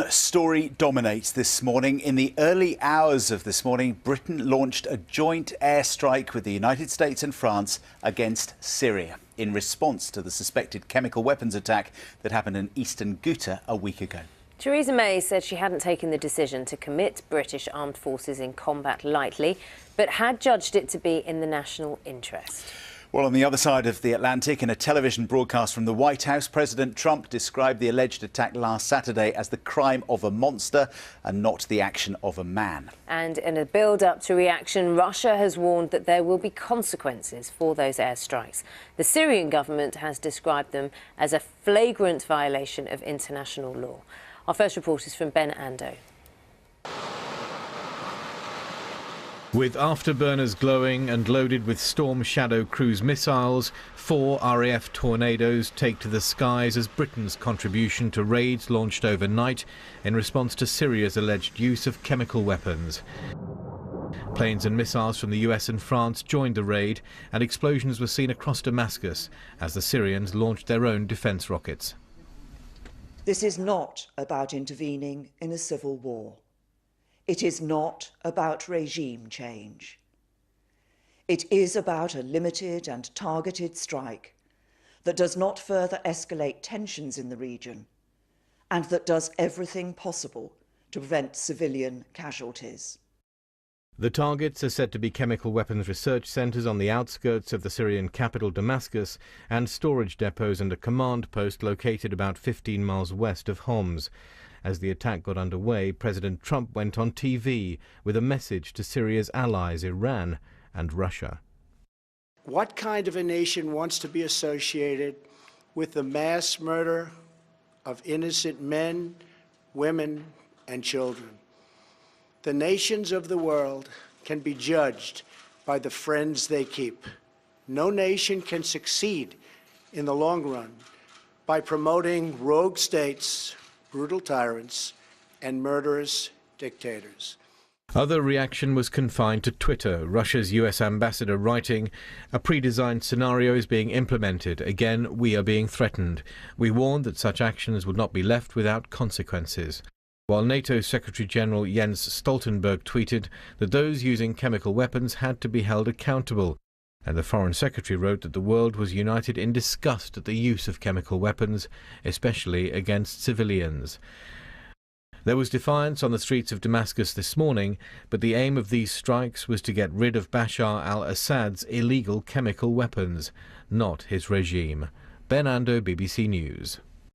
Story dominates this morning. In the early hours of this morning, Britain launched a joint airstrike with the United States and France against Syria in response to the suspected chemical weapons attack that happened in eastern Ghouta a week ago. Theresa May said she hadn't taken the decision to commit British armed forces in combat lightly, but had judged it to be in the national interest. Well, on the other side of the Atlantic, in a television broadcast from the White House, President Trump described the alleged attack last Saturday as the crime of a monster and not the action of a man. And in a build-up to reaction, Russia has warned that there will be consequences for those airstrikes. The Syrian government has described them as a flagrant violation of international law. Our first report is from Ben Ando. With afterburners glowing and loaded with Storm Shadow cruise missiles, 4 RAF Tornadoes take to the skies as Britain's contribution to raids launched overnight in response to Syria's alleged use of chemical weapons. Planes and missiles from the US and France joined the raid, and explosions were seen across Damascus as the Syrians launched their own defence rockets. This is not about intervening in a civil war. It is not about regime change. It is about a limited and targeted strike that does not further escalate tensions in the region and that does everything possible to prevent civilian casualties. The targets are said to be chemical weapons research centres on the outskirts of the Syrian capital Damascus and storage depots and a command post located about 15 miles west of Homs. As the attack got underway, President Trump went on TV with a message to Syria's allies, Iran and Russia. What kind of a nation wants to be associated with the mass murder of innocent men, women, and children? The nations of the world can be judged by the friends they keep. No nation can succeed in the long run by promoting rogue states, brutal tyrants, and murderous dictators. Other reaction was confined to Twitter, Russia's US ambassador writing, "A pre-designed scenario is being implemented. Again, we are being threatened. We warned that such actions would not be left without consequences." While NATO Secretary-General Jens Stoltenberg tweeted that those using chemical weapons had to be held accountable. And the Foreign Secretary wrote that the world was united in disgust at the use of chemical weapons, especially against civilians. There was defiance on the streets of Damascus this morning, but the aim of these strikes was to get rid of Bashar al-Assad's illegal chemical weapons, not his regime. Ben Ando, BBC News.